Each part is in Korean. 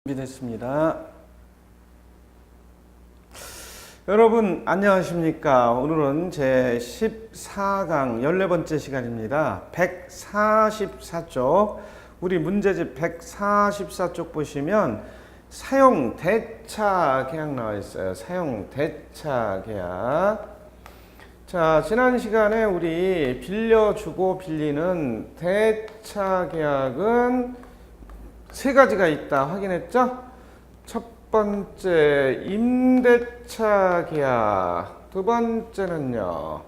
준비됐습니다. 여러분 안녕하십니까? 오늘은 제 14강 14번째 시간입니다. 144쪽 우리 문제집 144쪽 보시면 사용 대차 계약 나와 있어요. 사용 대차 계약. 자, 지난 시간에 우리 빌려주고 빌리는 대차 계약은 세 가지가 있다 확인했죠? 첫 번째 임대차 계약, 두 번째는요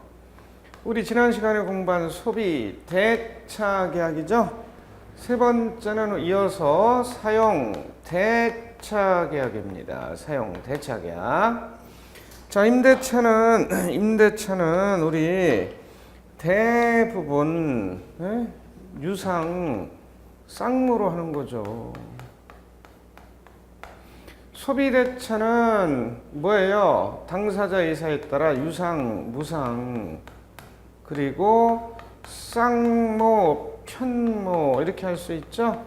우리 지난 시간에 공부한 소비 대차 계약이죠. 세 번째는 이어서 사용 대차 계약입니다. 사용 대차 계약. 자, 임대차는 우리 대부분 유상 쌍무로 하는 거죠. 소비대차는 뭐예요? 당사자 의사에 따라 유상, 무상, 그리고 쌍모, 편모 이렇게 할 수 있죠.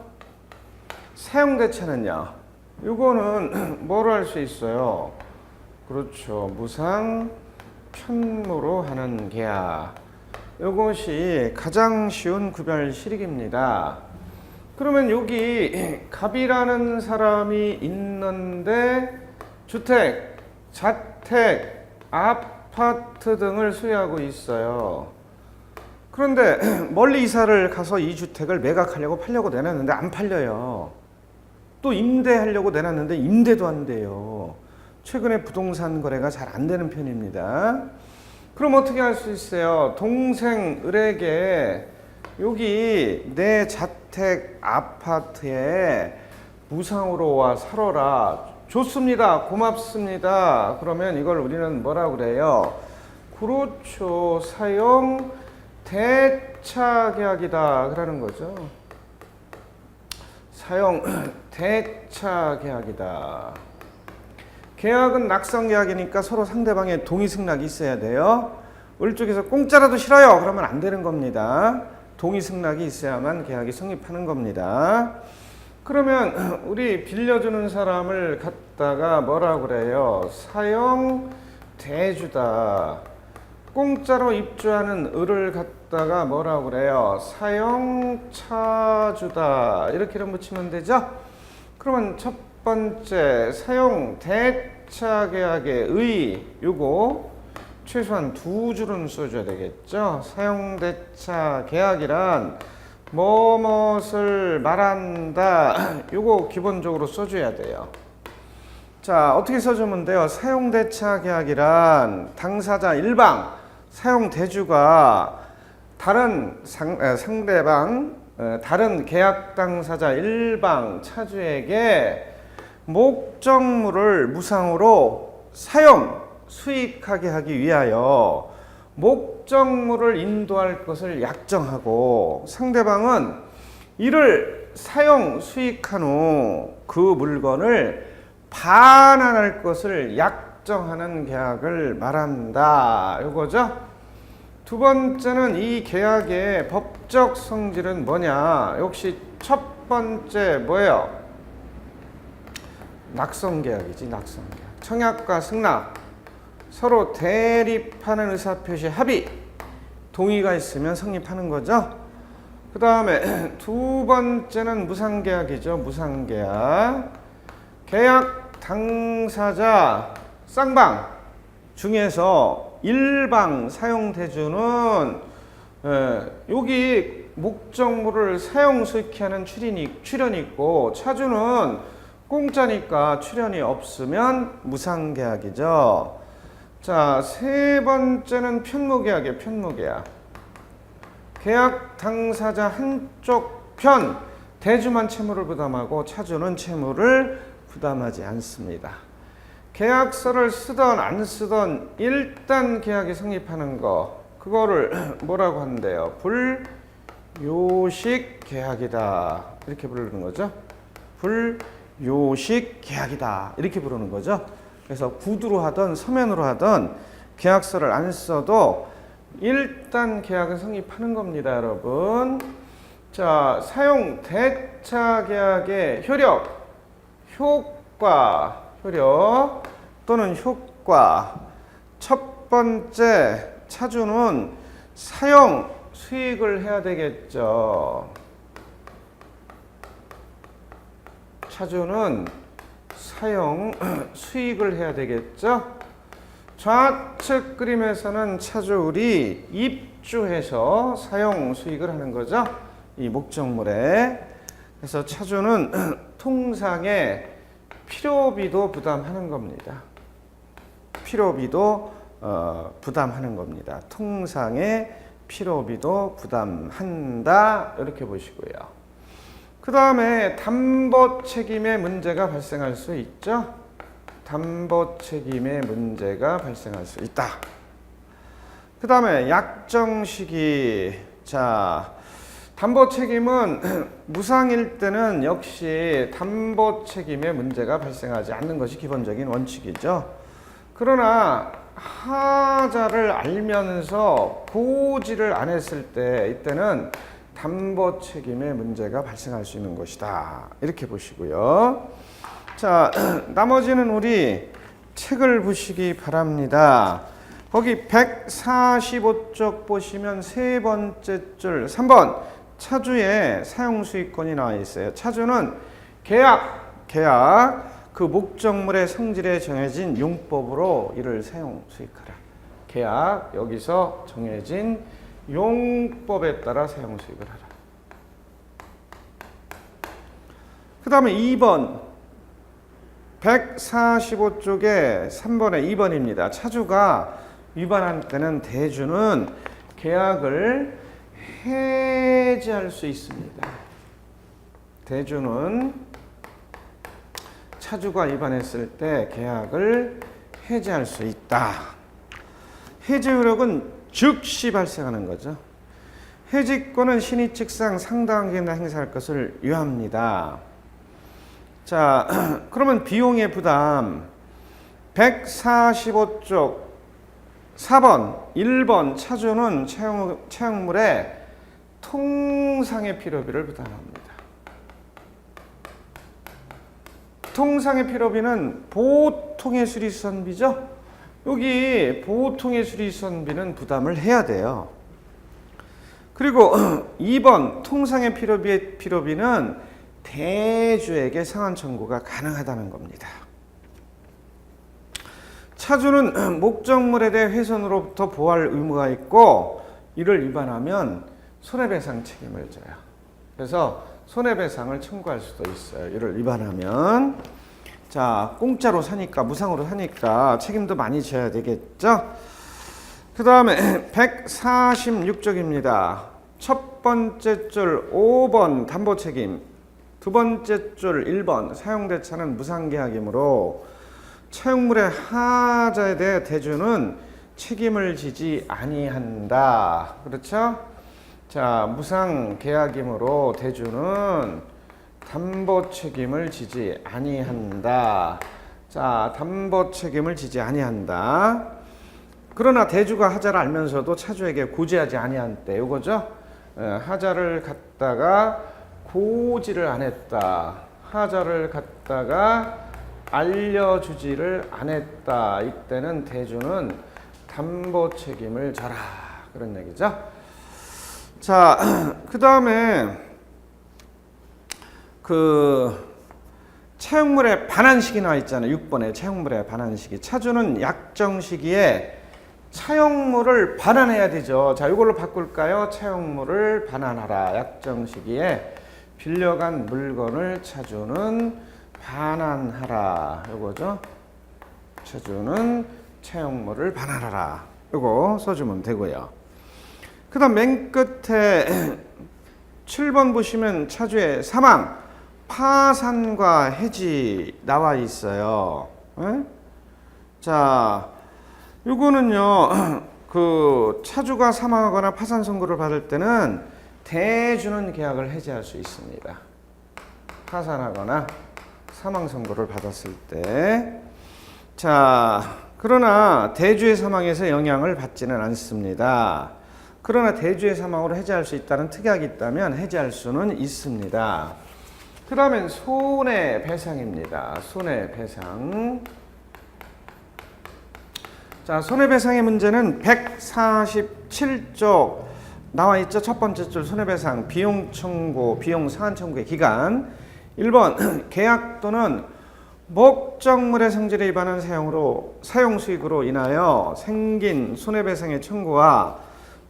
사용대차는요, 이거는 뭐로 할 수 있어요? 그렇죠, 무상, 편모로 하는 계약. 이것이 가장 쉬운 구별 실익입니다. 그러면 여기 갑이라는 사람이 있는데 주택, 자택, 아파트 등을 소유하고 있어요. 그런데 멀리 이사를 가서 이 주택을 매각하려고 팔려고 내놨는데 안 팔려요. 또 임대하려고 내놨는데 임대도 안 돼요. 최근에 부동산 거래가 잘 안 되는 편입니다. 그럼 어떻게 할 수 있어요? 동생 을에게 여기 내 자택 아파트에 무상으로 와 살아라. 좋습니다. 고맙습니다. 그러면 이걸 우리는 뭐라 그래요? 그렇죠. 사용 대차 계약이다. 그러는 거죠. 사용 대차 계약이다. 계약은 낙성 계약이니까 서로 상대방의 동의 승낙이 있어야 돼요. 을 쪽에서 공짜라도 싫어요. 그러면 안 되는 겁니다. 동의 승낙이 있어야만 계약이 성립하는 겁니다. 그러면 우리 빌려주는 사람을 갖다가 뭐라 그래요? 사용 대주다. 공짜로 입주하는 을을 갖다가 뭐라 그래요? 사용 차주다. 이렇게 이름 붙이면 되죠? 그러면 첫 번째 사용 대차 계약의 의 요거 최소한 두 줄은 써줘야 되겠죠. 사용대차 계약이란 뭐뭇을 말한다. 요거 기본적으로 써줘야 돼요. 자, 어떻게 써주면 돼요? 사용대차 계약이란 당사자 일방, 사용대주가 다른 상대방, 다른 계약 당사자 일방 차주에게 목적물을 무상으로 사용, 수익하게 하기 위하여 목적물을 인도할 것을 약정하고 상대방은 이를 사용, 수익한 후 그 물건을 반환할 것을 약정하는 계약을 말한다. 이거죠. 두 번째는 이 계약의 법적 성질은 뭐냐? 역시 첫 번째 뭐예요? 낙성 계약이지. 낙성 계약. 청약과 승낙. 서로 대립하는 의사표시 합의, 동의가 있으면 성립하는 거죠. 그 다음에 두 번째는 무상계약이죠. 무상계약. 계약 당사자 쌍방 중에서 일방 사용대주는 여기 목적물을 사용 수익하는 출연이 있고 차주는 공짜니까 출연이 없으면 무상계약이죠. 자, 세 번째는 편무계약이에요. 편무계약. 계약 당사자 한쪽 편 대주만 채무를 부담하고 차주는 채무를 부담하지 않습니다. 계약서를 쓰던 안 쓰던 일단 계약이 성립하는 거, 그거를 뭐라고 하는데요? 불요식 계약이다. 이렇게 부르는 거죠. 불요식 계약이다. 이렇게 부르는 거죠. 그래서 구두로 하든 서면으로 하든 계약서를 안 써도 일단 계약은 성립하는 겁니다, 여러분. 자, 사용 대차 계약의 효력. 효력 또는 효과. 첫 번째, 차주는 사용 수익을 해야 되겠죠. 차주는 사용 수익을 해야 되겠죠. 좌측 그림에서는 차주울이 입주해서 사용 수익을 하는 거죠. 이 목적물에. 그래서 차주는 통상의 필요비도 부담하는 겁니다. 필요비도 부담하는 겁니다. 통상의 필요비도 부담한다. 이렇게 보시고요. 그 다음에 담보 책임의 문제가 발생할 수 있죠. 담보 책임의 문제가 발생할 수 있다. 그 다음에 약정 시기. 자, 담보 책임은 무상일 때는 역시 담보 책임의 문제가 발생하지 않는 것이 기본적인 원칙이죠. 그러나 하자를 알면서 고지를 안 했을 때 이때는 담보 책임의 문제가 발생할 수 있는 것이다. 이렇게 보시고요. 자, 나머지는 우리 책을 보시기 바랍니다. 거기 145쪽 보시면 세 번째 줄 3번 차주의 사용수익권이 나와 있어요. 차주는 계약 그 목적물의 성질에 정해진 용법으로 이를 사용 수익하라. 계약 여기서 정해진 용법에 따라 사용 수익을 하라. 그 다음에 2번 145쪽에 3번에 2번입니다. 차주가 위반한 때는 대주는 계약을 해지할 수 있습니다. 대주는 차주가 위반했을 때 계약을 해지할 수 있다. 해지 효력은 즉시 발생하는 거죠. 해지권은 신의 측상 상당한 기간 행사할 것을 유합니다. 자, 그러면 비용의 부담 145쪽 4번, 1번 차주는 채용물의 통상의 필요비를 부담합니다. 통상의 필요비는 보통의 수리수선비죠. 여기 보통의 수리수선비는 부담을 해야 돼요. 그리고 2번 통상의 필요비는 대주에게 상환 청구가 가능하다는 겁니다. 차주는 목적물에 대해 훼손으로부터 보호할 의무가 있고 이를 위반하면 손해배상 책임을 져요. 그래서 손해배상을 청구할 수도 있어요. 이를 위반하면. 자, 공짜로 사니까 무상으로 사니까 책임도 많이 져야 되겠죠. 그 다음에 146쪽입니다. 첫 번째 줄 5번 담보책임, 두 번째 줄 1번 사용대차는 무상계약이므로 채용물의 하자에 대해 대주는 책임을 지지 아니한다. 그렇죠? 자, 무상계약이므로 대주는 담보 책임을 지지 아니한다. 자, 담보 책임을 지지 아니한다. 그러나 대주가 하자를 알면서도 차주에게 고지하지 아니한 때 이거죠. 하자를 갖다가 고지를 안 했다. 하자를 갖다가 알려주지를 안 했다. 이때는 대주는 담보 책임을 져라. 그런 얘기죠. 자, 그 다음에 채용물의 반환식이 나와 있잖아요. 6번에 채용물의 반환식이. 차주는 약정 시기에 차용물을 반환해야 되죠. 자, 이걸로 바꿀까요? 차용물을 반환하라. 약정 시기에 빌려간 물건을 차주는 반환하라. 요거죠. 차주는 차용물을 반환하라. 요거 써주면 되고요. 그 다음 맨 끝에 7번 보시면 차주의 사망, 파산과 해지 나와 있어요. 에? 자, 요거는요, 차주가 사망하거나 파산 선고를 받을 때는 대주는 계약을 해지할 수 있습니다. 파산하거나 사망 선고를 받았을 때. 자, 그러나 대주의 사망에서 영향을 받지는 않습니다. 그러나 대주의 사망으로 해지할 수 있다는 특약이 있다면 해지할 수는 있습니다. 그 다음엔 손해배상입니다. 손해배상. 자, 손해배상의 문제는 147쪽 나와 있죠. 첫 번째 줄 손해배상, 비용 청구, 비용 상한 청구의 기간. 1번 계약 또는 목적물의 성질에 위반한 사용 수익으로 인하여 생긴 손해배상의 청구와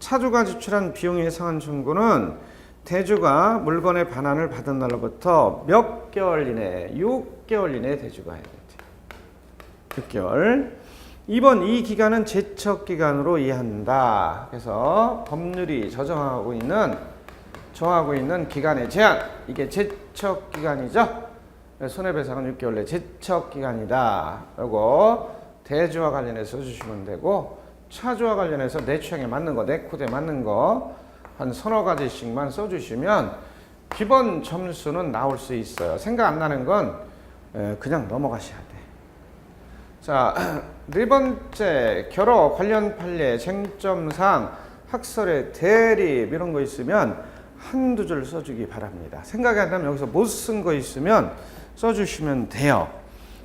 차주가 지출한 비용의 상한 청구는 대주가 물건의 반환을 받은 날로부터 몇 개월 이내, 6개월 이내에 대주가 해야 되지. 6개월. 2번 이 기간은 제척기간으로 이해한다. 그래서 법률이 정하고 있는 기간의 제한, 이게 제척기간이죠. 손해배상은 6개월 내 제척기간이다. 그리고 대주와 관련해서 써주시면 되고, 차주와 관련해서 내 취향에 맞는 거, 내 코드에 맞는 거 한 서너 가지씩만 써주시면 기본 점수는 나올 수 있어요. 생각 안 나는 건 그냥 넘어가셔야 돼. 자, 네 번째, 결어 관련 판례 쟁점상 학설의 대립 이런 거 있으면 한두 줄 써주기 바랍니다. 생각이 안 나면 여기서 못 쓴 거 있으면 써주시면 돼요.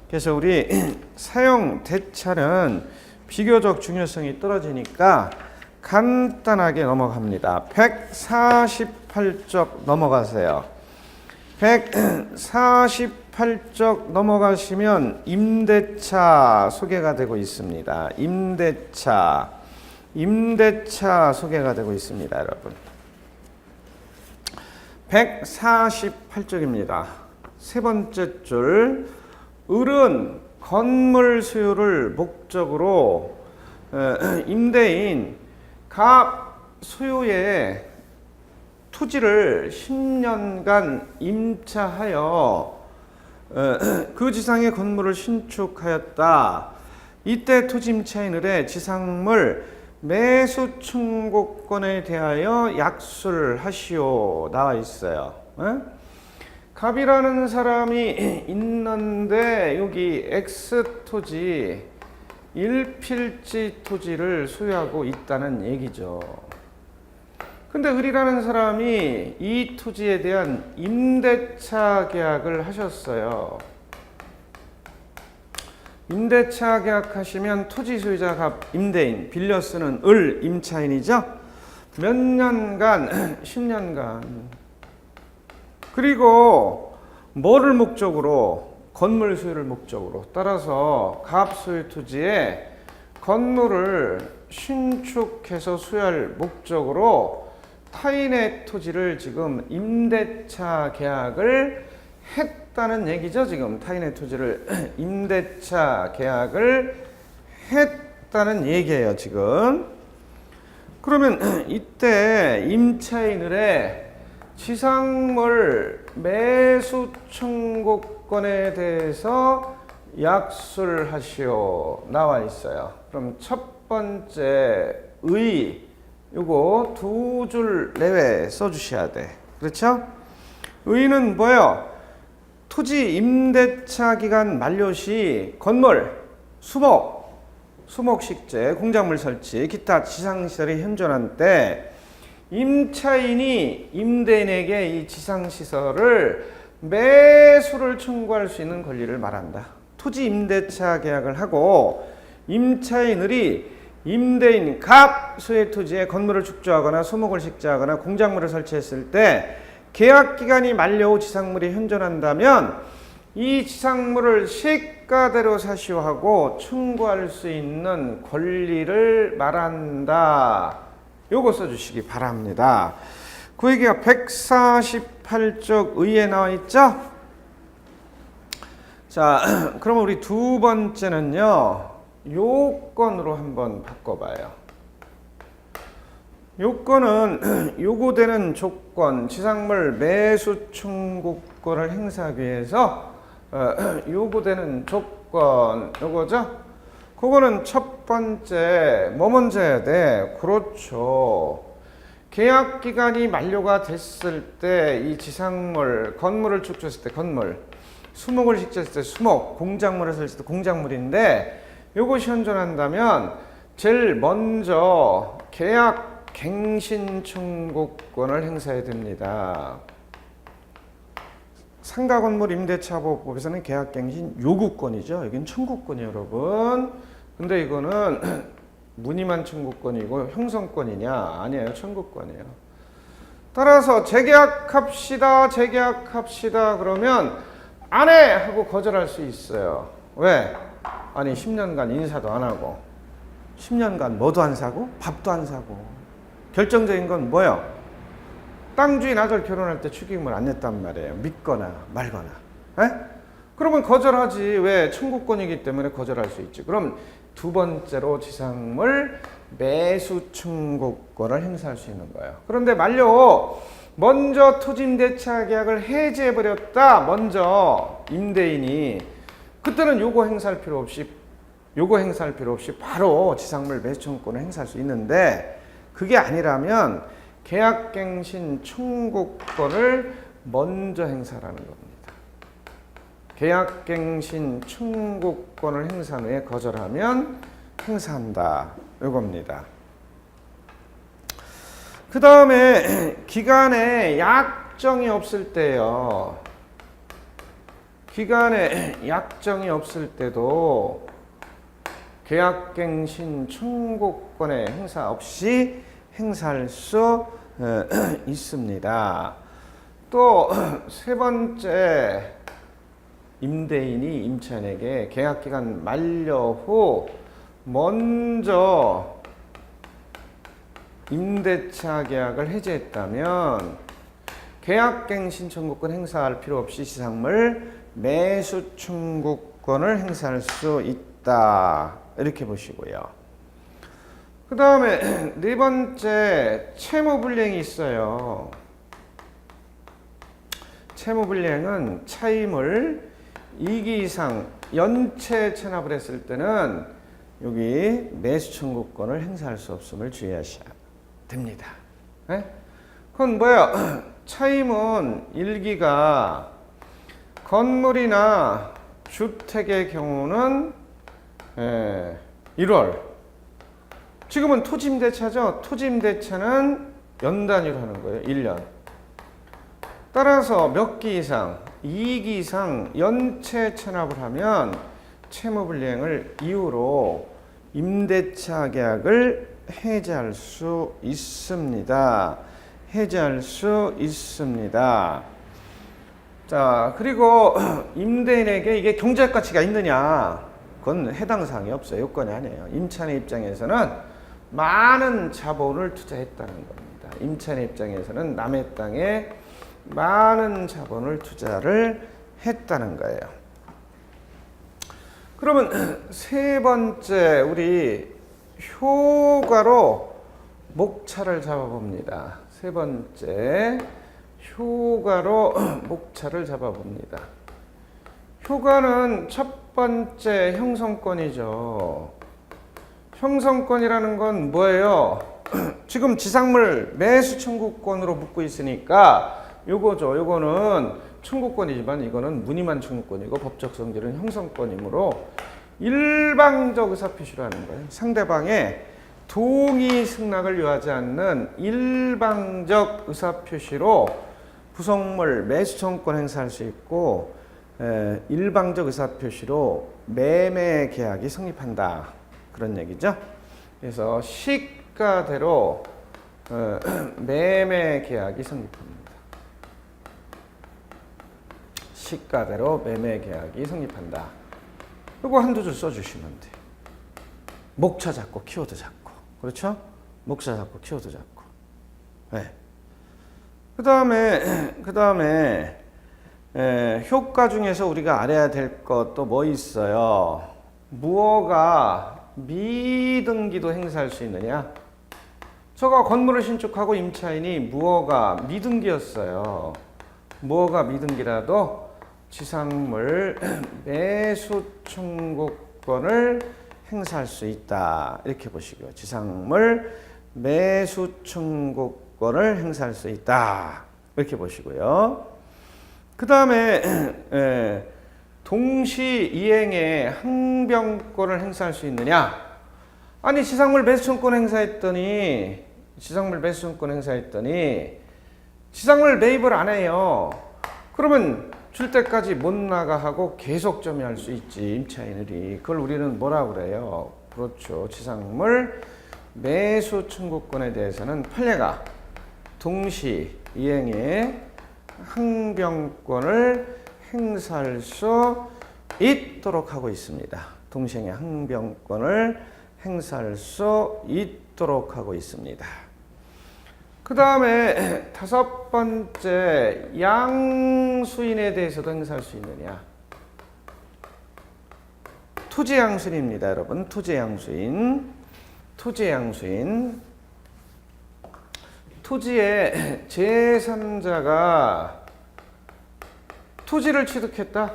그래서 우리 사용 대차는 비교적 중요성이 떨어지니까 간단하게 넘어갑니다. 148쪽 넘어가세요. 148쪽 넘어가시면 임대차 소개가 되고 있습니다. 임대차 소개가 되고 있습니다, 여러분. 148쪽입니다. 세 번째 줄, 을은 건물 수요를 목적으로 임대인 갑 소유의 토지를 10년간 임차하여 그 지상의 건물을 신축하였다. 이때 토지 임차인 을의 지상물 매수 청구권에 대하여 약수를 하시오 나와 있어요. 갑이라는 사람이 있는데 여기 X 토지 1필지 토지를 소유하고 있다는 얘기죠. 근데 을이라는 사람이 이 토지에 대한 임대차 계약을 하셨어요. 임대차 계약하시면 토지 소유자 갑 임대인, 빌려 쓰는 을 임차인이죠. 몇 년간? 10년간. 그리고 뭐를 목적으로? 건물 소유를 목적으로. 따라서 갑 소유 토지에 건물을 신축해서 소유할 목적으로 타인의 토지를 지금 임대차 계약을 했다는 얘기죠. 지금 타인의 토지를 임대차 계약을 했다는 얘기예요. 지금. 그러면 이때 임차인의 지상물 매수 청구권에 대해서 약수를 하시오 나와 있어요. 그럼 첫 번째 의 요거 두 줄 내외 써주셔야 돼. 그렇죠? 의는 뭐예요? 토지 임대차 기간 만료 시 건물, 수목식재, 공작물 설치, 기타 지상시설이 현존한 때 임차인이 임대인에게 이 지상시설을 매수를 청구할 수 있는 권리를 말한다. 토지 임대차 계약을 하고 임차인이 임대인 갑 소유의 토지에 건물을 축조하거나 수목을 식재하거나 공작물을 설치했을 때 계약 기간이 만료 후 지상물이 현존한다면 이 지상물을 시가대로 사시오하고 청구할 수 있는 권리를 말한다. 요거 써주시기 바랍니다. 그 얘기가 148쪽 의에 나와 있죠? 자, 그럼 우리 두 번째는요, 요건으로 한번 바꿔봐요. 요건은 요구되는 조건, 지상물 매수 청구권을 행사하기 위해서 요구되는 조건, 요거죠? 그거는 첫 번째, 뭐 먼저 해야 돼? 그렇죠. 계약 기간이 만료가 됐을 때 이 지상물, 건물을 축조했을 때 건물, 수목을 식재했을 때 수목, 공작물을 설치했을 때 공작물인데 요것이 현존한다면 제일 먼저 계약 갱신 청구권을 행사해야 됩니다. 상가 건물 임대차 보호법에서는 계약갱신 요구권이죠. 여긴 청구권이에요, 여러분. 근데 이거는 무늬만 청구권이고 형성권이냐? 아니에요, 청구권이에요. 따라서 재계약합시다, 재계약합시다 그러면 안 해! 하고 거절할 수 있어요. 왜? 아니 10년간 인사도 안 하고 10년간 뭐도 안 사고 밥도 안 사고 결정적인 건 뭐예요? 땅 주인 아들 결혼할 때 축의금을 안 냈단 말이에요. 믿거나 말거나. 에? 그러면 거절하지. 왜? 청구권이기 때문에 거절할 수 있지. 그럼 두 번째로 지상물 매수 청구권을 행사할 수 있는 거예요. 그런데 만약 먼저 토지임대차 계약을 해지해버렸다. 먼저 임대인이 그때는 요거 행사할 필요 없이 바로 지상물 매수 청구권을 행사할 수 있는데 그게 아니라면 계약갱신 청구권을 먼저 행사하는 겁니다. 계약갱신 청구권을 행사한 후에 거절하면 행사한다. 이겁니다. 그 다음에 기간에 약정이 없을 때요. 기간에 약정이 없을 때도 계약갱신 청구권의 행사 없이 행사할 수 있습니다. 또 세 번째, 임대인이 임차인에게 계약기간 만료 후 먼저 임대차 계약을 해지했다면 계약갱신 청구권 행사할 필요 없이 지상물 매수 청구권을 행사할 수 있다. 이렇게 보시고요. 그 다음에 네 번째, 채무불이행이 있어요. 채무불이행은 차임을 2기 이상 연체 체납을 했을 때는 여기 매수 청구권을 행사할 수 없음을 주의하셔야 됩니다. 네? 그건 뭐예요? 차임은 1기가 건물이나 주택의 경우는 1월. 지금은 토지임대차죠. 토지임대차는 연단위로 하는 거예요. 1년. 따라서 몇 기 이상, 2기 이상 연체 체납을 하면 채무불이행을 이유로 임대차 계약을 해지할 수 있습니다. 해지할 수 있습니다. 자, 그리고 임대인에게 이게 경제적 가치가 있느냐? 그건 해당 사항이 없어요. 요건이 아니에요. 임차인의 입장에서는 많은 자본을 투자했다는 겁니다. 임차인의 입장에서는 남의 땅에 많은 자본을 투자를 했다는 거예요. 그러면 세 번째, 우리 효과로 목차를 잡아봅니다. 세 번째, 효과로 목차를 잡아봅니다. 효과는 첫 번째 형성권이죠. 형성권이라는 건 뭐예요? 지금 지상물 매수 청구권으로 묻고 있으니까 요거죠. 요거는 청구권이지만 이거는 무늬만 청구권이고 법적 성질은 형성권이므로 일방적 의사표시로 하는 거예요. 상대방의 동의 승낙을 요하지 않는 일방적 의사표시로 부속물 매수 청구권 행사할 수 있고 일방적 의사표시로 매매 계약이 성립한다. 그런 얘기죠. 그래서 시가대로 매매 계약이 성립합니다. 시가대로 매매 계약이 성립한다. 이거 한두 줄 써주시면 돼요. 목차 잡고 키워드 잡고. 그렇죠? 목차 잡고 키워드 잡고. 네. 그 다음에 효과 중에서 우리가 알아야 될 것도 뭐 있어요? 무허가 미등기도 행사할 수 있느냐? 저가 건물을 신축하고 임차인이 무허가 미등기였어요. 무허가 미등기라도 지상물 매수 청구권을 행사할 수 있다. 이렇게 보시고요. 지상물 매수 청구권을 행사할 수 있다. 이렇게 보시고요. 그 다음에 동시 이행의 항변권을 행사할 수 있느냐? 아니 지상물 매수 청구권 행사했더니 지상물 매입을 안 해요. 그러면 줄 때까지 못 나가 하고 계속 점유할 수 있지, 임차인들이. 그걸 우리는 뭐라 그래요? 그렇죠. 지상물 매수 청구권에 대해서는 판례가 동시 이행의 항변권을 행사할 수 있도록 하고 있습니다. 동시행의 항변권을 행사할 수 있도록 하고 있습니다. 그 다음에 다섯 번째, 양수인에 대해서도 행사할 수 있느냐? 토지양수인입니다, 여러분. 토지양수인. 토지의 제3자가 토지를 취득했다.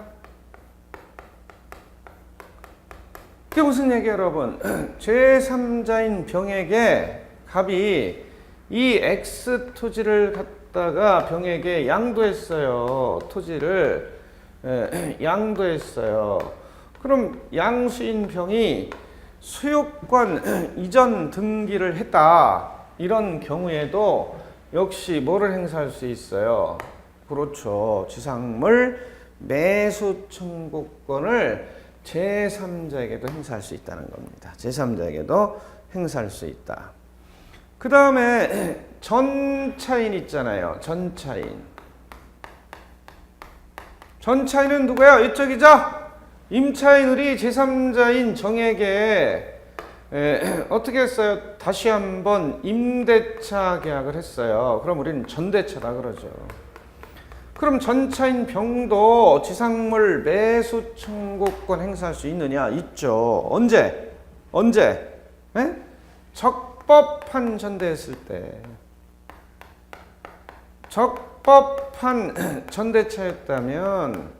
그게 무슨 얘기예요, 여러분? 제3자인 병에게 갑이 이 X 토지를 갖다가 병에게 양도했어요. 토지를 양도했어요. 그럼 양수인 병이 소유권 이전 등기를 했다. 이런 경우에도 역시 뭐를 행사할 수 있어요? 그렇죠. 지상물 매수 청구권을 제3자에게도 행사할 수 있다는 겁니다. 제3자에게도 행사할 수 있다. 그 다음에 전차인 있잖아요. 전차인은 누구야? 이쪽이죠? 임차인들이 제3자인 정에게 어떻게 했어요? 다시 한번 임대차 계약을 했어요. 그럼 우리는 전대차다 그러죠. 그럼 전차인 병도 지상물 매수 청구권 행사할 수 있느냐? 있죠. 언제? 적법한 전대했을 때. 적법한 전대차였다면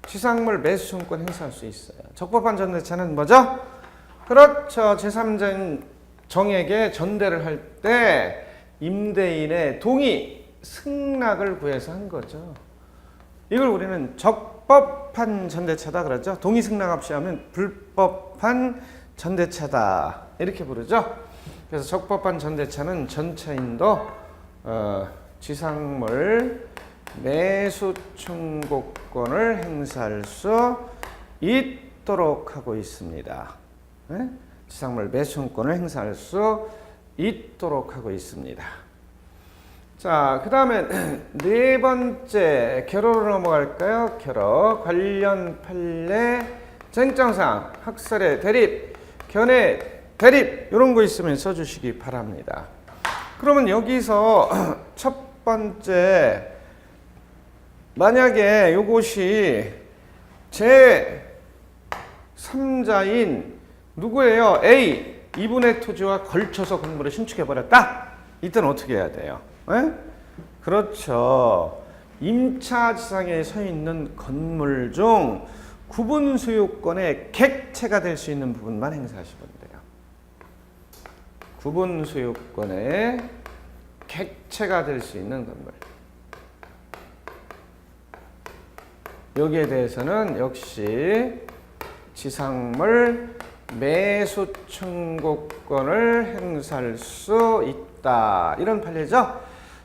지상물 매수 청구권 행사할 수 있어요. 적법한 전대차는 뭐죠? 그렇죠. 제3자인 정에게 전대를 할 때 임대인의 동의, 승낙을 구해서 한 거죠. 이걸 우리는 적법한 전대차다 그러죠. 동의 승낙 없이 하면 불법한 전대차다 이렇게 부르죠. 그래서 적법한 전대차는 전차인도 지상물 매수 청구권을 행사할 수 있도록 하고 있습니다. 네? 지상물 매수 청구권을 행사할 수 있도록 하고 있습니다. 자, 그 다음에 네 번째 결호로 넘어갈까요? 결호 관련 판례 쟁점사항 학설의 대립, 견해 대립 이런 거 있으면 써주시기 바랍니다. 그러면 여기서 첫 번째, 만약에 이것이 제3자인 누구예요? A, 이분의 토지와 걸쳐서 건물을 신축해버렸다? 이때는 어떻게 해야 돼요? 에? 그렇죠. 임차지상에 서 있는 건물 중 구분 소유권의 객체가 될 수 있는 부분만 행사하시면 돼요. 구분 소유권의 객체가 될 수 있는 건물. 여기에 대해서는 역시 지상물 매수 청구권을 행사할 수 있다. 이런 판례죠.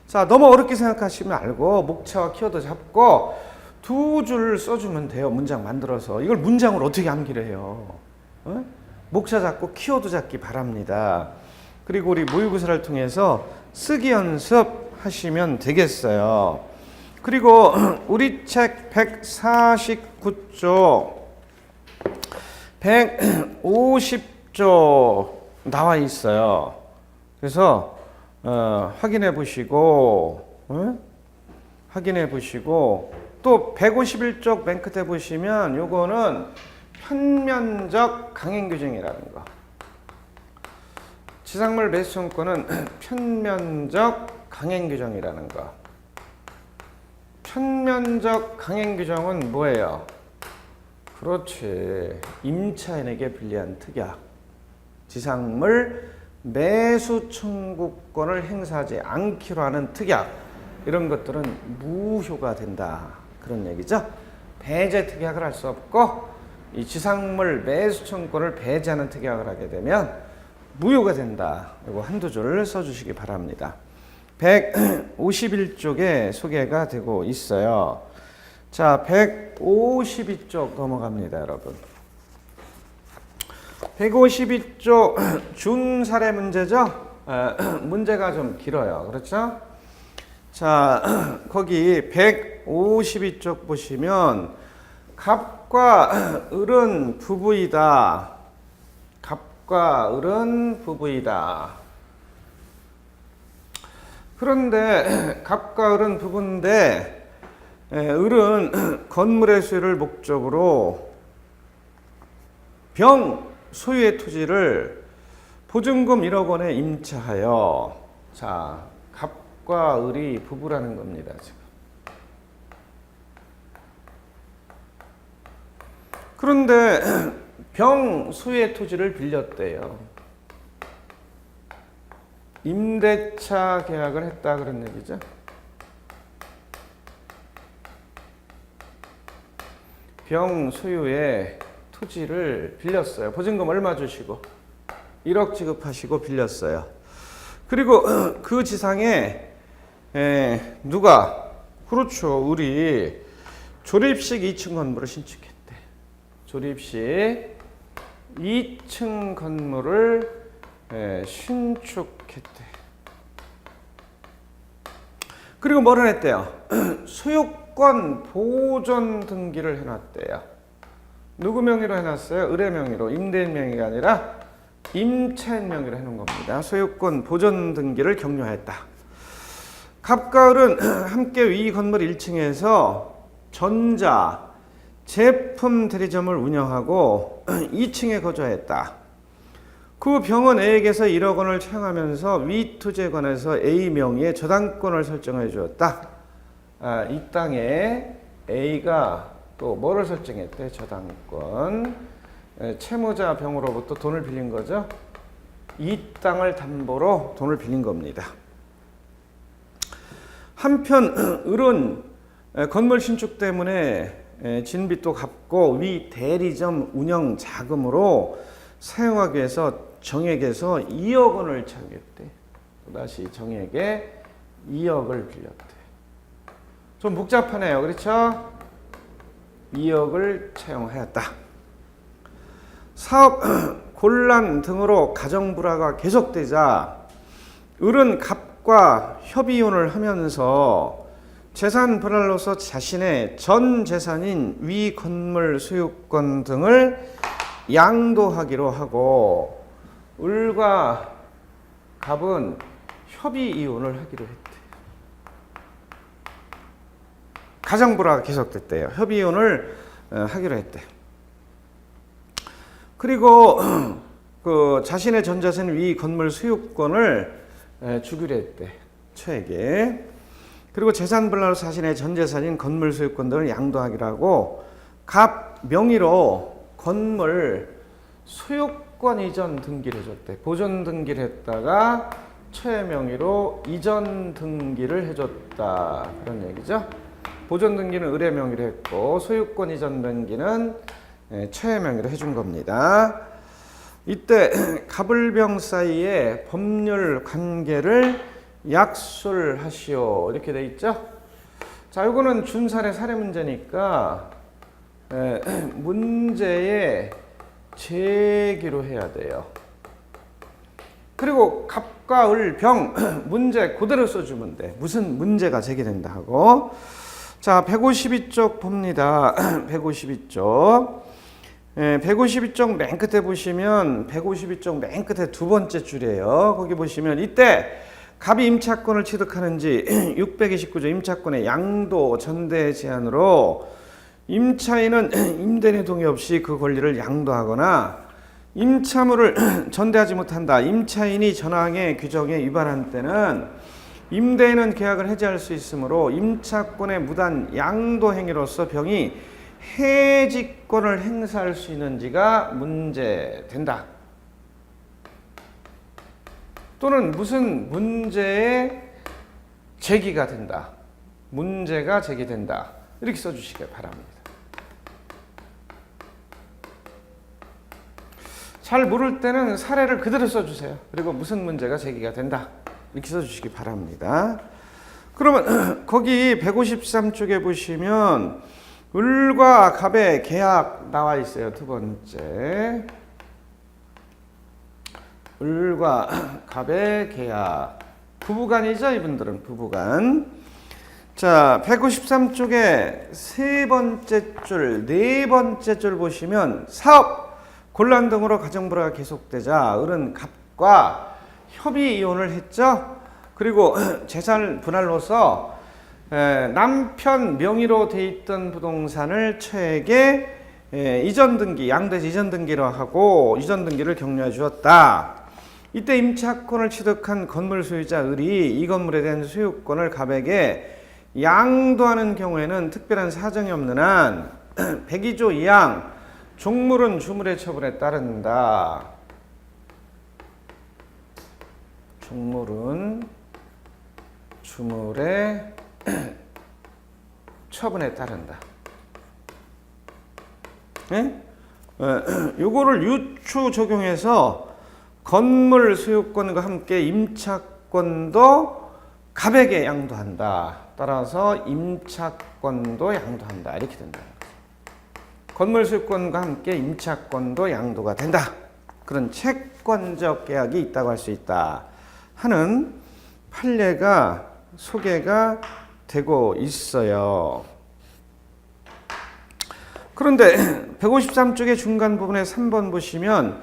자, 너무 어렵게 생각하시면 말고 목차와 키워드 잡고 두 줄 써주면 돼요. 문장 만들어서. 이걸 문장으로 어떻게 암기를 해요? 목차 잡고 키워드 잡기 바랍니다. 그리고 우리 모의고사를 통해서 쓰기 연습하시면 되겠어요. 그리고 우리 책 149쪽 150조 나와 있어요. 그래서 확인해 보시고 또 151쪽 맨 끝에 보시면 요거는 편면적 강행 규정이라는 거. 지상물 매수 청구권은 편면적 강행 규정이라는 거. 편면적 강행 규정은 뭐예요? 그렇지. 임차인에게 불리한 특약. 지상물 매수 청구권을 행사하지 않기로 하는 특약. 이런 것들은 무효가 된다. 그런 얘기죠. 배제 특약을 할 수 없고 이 지상물 매수 청구권을 배제하는 특약을 하게 되면 무효가 된다. 이거 한두 줄 써주시기 바랍니다. 151쪽에 소개가 되고 있어요. 자, 152쪽 넘어갑니다, 여러분. 152쪽 준사례 문제죠? 문제가 좀 길어요. 그렇죠? 자, 거기 152쪽 보시면 갑과 을은 부부이다. 갑과 을은 부부이다. 그런데 갑과 을은 부부인데 을은 건물의 수요를 목적으로 병 소유의 토지를 보증금 1억 원에 임차하여, 자, 갑과 을이 부부라는 겁니다, 지금. 그런데 병 소유의 토지를 빌렸대요. 임대차 계약을 했다 그런 얘기죠. 병 소유의 토지를 빌렸어요. 보증금 얼마 주시고 1억 지급하시고 빌렸어요. 그리고 그 지상에 누가, 그렇죠, 우리 조립식 2층 건물을 신축했대. 조립식 2층 건물을 신축했대. 그리고 뭐를 했대요? 소유권 보존 등기를 해놨대요. 누구 명의로 해놨어요? 을의 명의로. 임대인 명의가 아니라 임차인 명의로 해놓은 겁니다. 소유권 보존 등기를 격려했다. 갑과 을은 함께 위 건물 1층에서 전자 제품 대리점을 운영하고 2층에 거주했다. 그 병은 A에게서 1억 원을 채용하면서 위 토지에 관해서 A 명의의 저당권을 설정해 주었다. 이 땅에 A가 또 뭐를 설정했대? 저당권. 채무자 병으로부터 돈을 빌린 거죠. 이 땅을 담보로 돈을 빌린 겁니다. 한편 을은 건물 신축 때문에 진빚도 갚고 위 대리점 운영 자금으로 사용하기 위해서 정액에서 2억 원을 채우겠대. 또다시 정액에 2억을 빌렸대. 좀 복잡하네요. 그렇죠? 2억을 채용하였다. 사업 곤란 등으로 가정 불화가 계속되자 을은 갑과 협의혼을 하면서 재산 분할로서 자신의 전 재산인 위 건물 소유권 등을 양도하기로 하고 을과 갑은 협의 이혼을 하기로 했대. 가정 불화가 계속됐대요. 협의 이혼을 하기로 했대. 그리고 그 자신의 전 재산 위 건물 소유권을 주기로 했대. 처에게. 그리고 재산 분할로 자신의 전 재산인 건물 소유권 등을 양도하기로 하고 갑 명의로 건물 소유권 이전 등기를 해줬대. 보존 등기를 했다가 처의 명의로 이전 등기를 해줬다. 그런 얘기죠. 보존 등기는 을의 명의로 했고 소유권 이전 등기는 처의 명의로 해준 겁니다. 이때 갑을병 사이에 법률 관계를 약술하시오. 이렇게 돼 있죠. 자, 이거는 준사례 사례 문제니까 문제에 제기로 해야 돼요. 그리고 갑과 을, 병 문제 그대로 써주면 돼. 무슨 문제가 제기된다 하고. 자, 152쪽 봅니다. 152쪽. 152쪽 맨 끝에 보시면 152쪽 맨 끝에 두 번째 줄이에요. 거기 보시면 이때 갑이 임차권을 취득하는지 629조 임차권의 양도 전대 제한으로 임차인은 임대인의 동의 없이 그 권리를 양도하거나 임차물을 전대하지 못한다. 임차인이 전항의 규정에 위반한 때는 임대인은 계약을 해지할 수 있으므로 임차권의 무단 양도 행위로서 병이 해지권을 행사할 수 있는지가 문제된다. 또는 무슨 문제에 제기가 된다. 문제가 제기된다. 이렇게 써주시기 바랍니다. 잘 모를 때는 사례를 그대로 써주세요. 그리고 무슨 문제가 제기가 된다. 이렇게 써주시기 바랍니다. 그러면 거기 153쪽에 보시면 을과 갑의 계약 나와 있어요. 두 번째. 을과 갑의 계약. 부부간이죠, 이분들은. 부부간. 자, 153쪽에 세 번째 줄, 네 번째 줄 보시면 사업, 곤란 등으로 가정불화가 계속되자 을은 갑과 협의 이혼을 했죠. 그리고 재산 분할로서 남편 명의로 돼 있던 부동산을 처에게 이전 등기, 양도해서 이전 등기로 하고 이전 등기를 격려해 주었다. 이때 임차권을 취득한 건물 소유자 을이 이 건물에 대한 소유권을 갑에게 양도하는 경우에는 특별한 사정이 없는 한 102조 2항 종물은 주물의 처분에 따른다. 종물은 주물의 처분에 따른다. 네? 요거를 유추 적용해서 건물 소유권과 함께 임차권도 갑에게 양도한다. 따라서 임차권도 양도한다. 이렇게 된다. 건물 소유권과 함께 임차권도 양도가 된다. 그런 채권적 계약이 있다고 할 수 있다 하는 판례가 소개가 되고 있어요. 그런데 153쪽의 중간 부분에 3번 보시면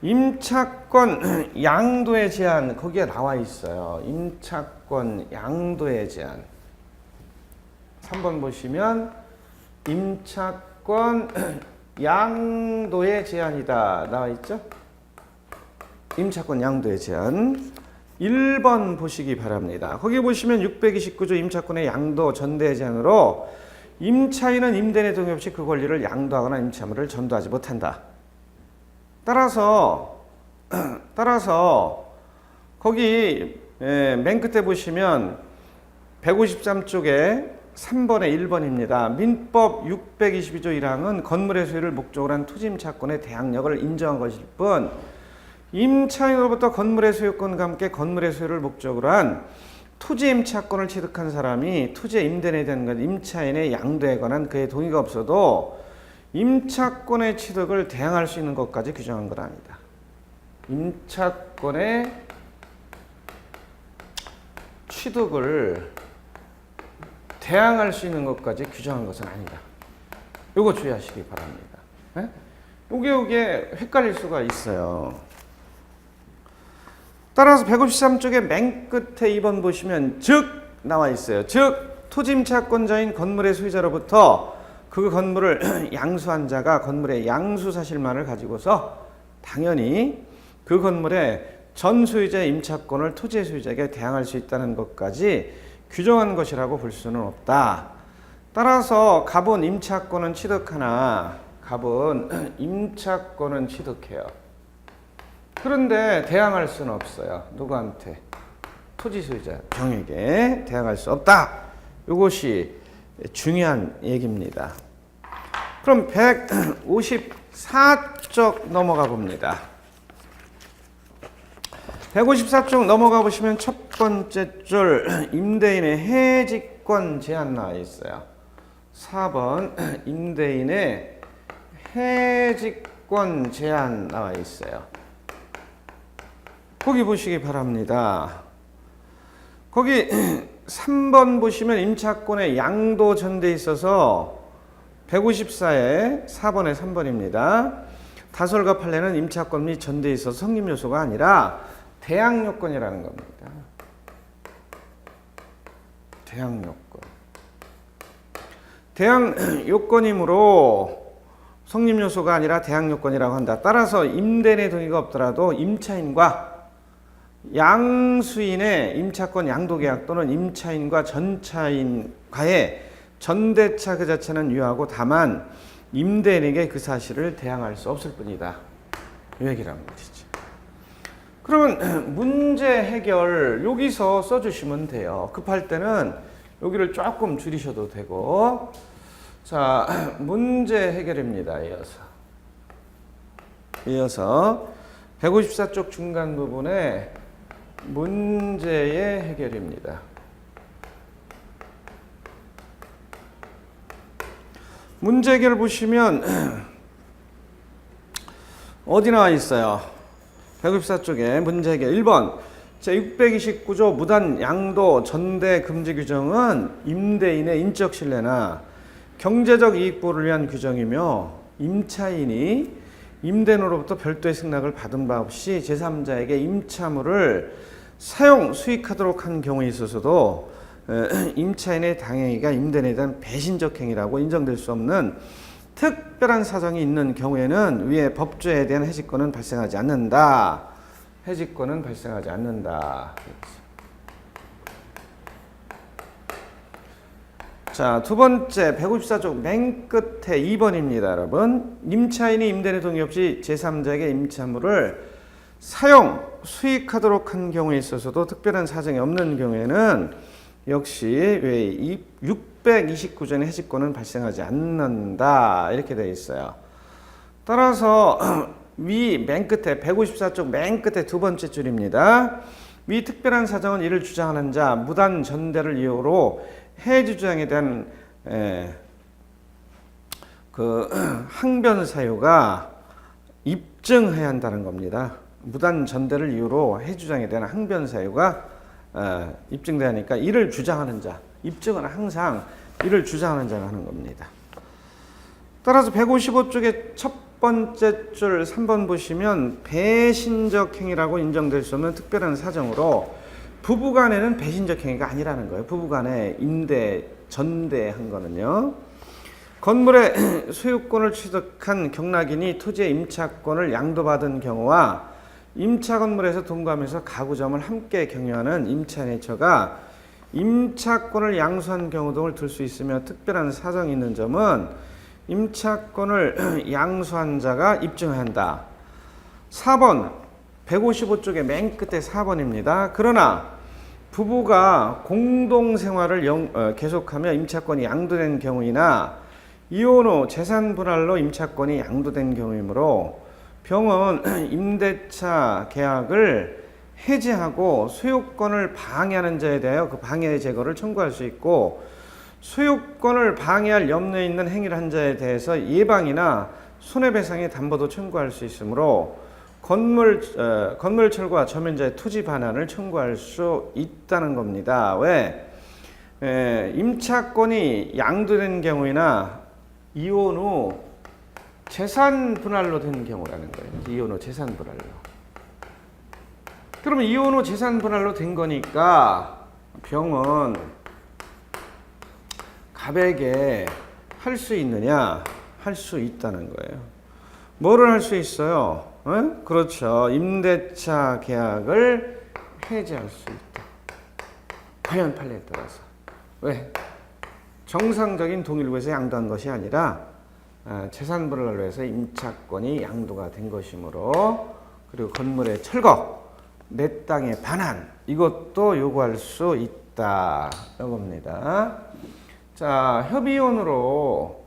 임차권 양도의 제한 거기에 나와 있어요. 임차권 양도의 제한. 3번 보시면 임차권 양도의 제한이다 나와 있죠. 임차권 양도의 제한. 1번 보시기 바랍니다. 거기 보시면 629조 임차권의 양도 전대 제한으로 임차인은 임대인의 동의 없이 그 권리를 양도하거나 임차물을 전도하지 못한다. 따라서 거기 맨 끝에 보시면 153쪽에 3번에 1번입니다. 민법 622조 1항은 건물의 소유를 목적으로 한 토지임차권의 대항력을 인정한 것일 뿐 임차인으로부터 건물의 소유권과 함께 건물의 소유를 목적으로 한 토지임차권을 취득한 사람이 토지의 임대인에 대한 임차인의 양도에 관한 그의 동의가 없어도 임차권의 취득을 대항할 수 있는 것까지 규정한 건 아니다. 임차권의 취득을 대항할 수 있는 것까지 규정한 것은 아니다. 요거 주의하시기 바랍니다. 네? 요게 헷갈릴 수가 있어요. 따라서 153쪽의 맨 끝에 2번 보시면 즉 나와 있어요. 즉 토지임차권자인 건물의 소유자로부터 그 건물을 양수한 자가 건물의 양수 사실만을 가지고서 당연히 그 건물의 전 소유자의 임차권을 토지의 소유자에게 대항할 수 있다는 것까지 규정한 것이라고 볼 수는 없다. 따라서 갑은 임차권은 취득하나 갑은 임차권은 취득해요. 그런데 대항할 수는 없어요. 누구한테? 토지 소유자 경에게 대항할 수 없다. 이것이 중요한 얘기입니다. 그럼 154쪽 넘어가 봅니다. 154쪽 넘어가 보시면 첫 번째 줄 임대인의 해지권 제한 나와 있어요. 4번 임대인의 해지권 제한 나와 있어요. 거기 보시기 바랍니다. 거기 3번 보시면 임차권의 양도 전대에 있어서 154에 4번에 3번입니다. 다설과 판례는 임차권 및 전대에 있어서 성립 요소가 아니라 대항 요건이라는 겁니다. 대항 요건. 대항 요건이므로 성립 요소가 아니라 대항 요건이라고 한다. 따라서 임대인의 동의가 없더라도 임차인과 양수인의 임차권 양도계약 또는 임차인과 전차인과의 전대차 그 자체는 유효하고 다만 임대인에게 그 사실을 대항할 수 없을 뿐이다. 이 얘기란 말이지. 그러면 문제 해결 여기서 써주시면 돼요. 급할 때는 여기를 조금 줄이셔도 되고. 자, 문제 해결입니다. 이어서 154쪽 중간 부분에 문제의 해결입니다. 문제 해결 보시면 어디 나와 있어요? 154쪽에 문제 해결 1번 제629조 무단 양도 전대 금지 규정은 임대인의 인적 신뢰나 경제적 이익보를 위한 규정이며 임차인이 임대인으로부터 별도의 승낙을 받은 바 없이 제3자에게 임차물을 사용, 수익하도록 한 경우에 있어서도 임차인의 당행위가 임대인에 대한 배신적 행위라고 인정될 수 없는 특별한 사정이 있는 경우에는 위에 법조에 대한 해지권은 발생하지 않는다. 해지권은 발생하지 않는다. 자, 두 번째 154쪽 맨 끝에 2번입니다, 여러분. 임차인이 임대인의 동의 없이 제3자에게 임차물을 사용, 수익하도록 한 경우에 있어서도 특별한 사정이 없는 경우에는 역시 왜 629조의 해지권은 발생하지 않는다. 이렇게 되어 있어요. 따라서 위 맨 끝에 154쪽 맨 끝에 두 번째 줄입니다. 위 특별한 사정은 이를 주장하는 자 무단 전대를 이유로 해지 주장에 대한 그 항변 사유가 입증해야 한다는 겁니다. 무단 전대를 이유로 해지 주장에 대한 항변 사유가 입증돼야 하니까 이를 주장하는 자, 입증은 항상 이를 주장하는 자가 하는 겁니다. 따라서 155쪽의 첫 번째 줄 3번 보시면 배신적 행위라고 인정될 수 없는 특별한 사정으로 부부간에는 배신적 행위가 아니라는 거예요. 부부간에 임대, 전대한 거는요. 건물의 소유권을 취득한 경락인이 토지의 임차권을 양도받은 경우와 임차 건물에서 동거하면서 가구점을 함께 경유하는 임차인의 처가 임차권을 양수한 경우 등을 들 수 있으며 특별한 사정이 있는 점은 임차권을 양수한 자가 입증해야 한다. 4번 155쪽의 맨 끝에 4번입니다. 그러나 부부가 공동생활을 계속하며 임차권이 양도된 경우이나 이혼 후 재산 분할로 임차권이 양도된 경우이므로 병은 임대차 계약을 해지하고 소유권을 방해하는 자에 대하여 그 방해 제거를 청구할 수 있고 소유권을 방해할 염려에 있는 행위를 한 자에 대해서 예방이나 손해배상의 담보도 청구할 수 있으므로 건물철거와 점연자의 토지 반환을 청구할 수 있다는 겁니다. 왜? 임차권이 양도된 경우이나 이혼 후 재산 분할로 된 경우라는 거예요. 이혼 후 재산 분할로. 그러면 이혼 후 재산 분할로 된 거니까 병은 갑에게 할 수 있느냐? 할 수 있다는 거예요. 뭐를 할 수 있어요? 그렇죠. 임대차 계약을 해지할 수 있다. 과연 판례에 따라서. 왜? 정상적인 동의를 위해서 양도한 것이 아니라 재산 분할로 해서 임차권이 양도가 된 것이므로 그리고 건물의 철거, 내 땅의 반환 이것도 요구할 수 있다. 이겁니다. 자, 협의혼으로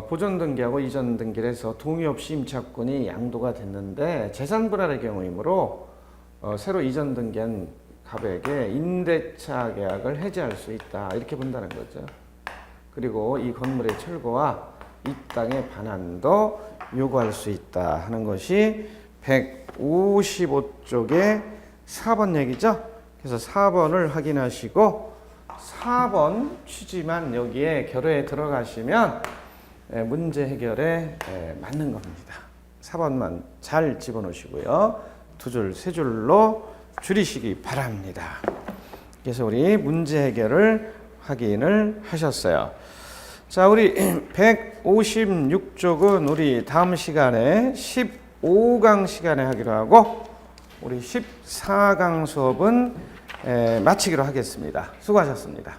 보존 등기하고 이전 등기를 해서 동의 없이 임차권이 양도가 됐는데 재산 분할의 경우이므로 새로 이전 등기한 갑에게 임대차 계약을 해지할 수 있다. 이렇게 본다는 거죠. 그리고 이 건물의 철거와 이 땅의 반환도 요구할 수 있다 하는 것이 155쪽의 4번 얘기죠. 그래서 4번을 확인하시고 4번 취지만 여기에 결회에 들어가시면 문제 해결에 맞는 겁니다. 4번만 잘 집어넣으시고요. 두 줄, 세 줄로 줄이시기 바랍니다. 그래서 우리 문제 해결을 확인을 하셨어요. 자, 우리 156쪽은 우리 다음 시간에 15강 시간에 하기로 하고 우리 14강 수업은 마치기로 하겠습니다. 수고하셨습니다.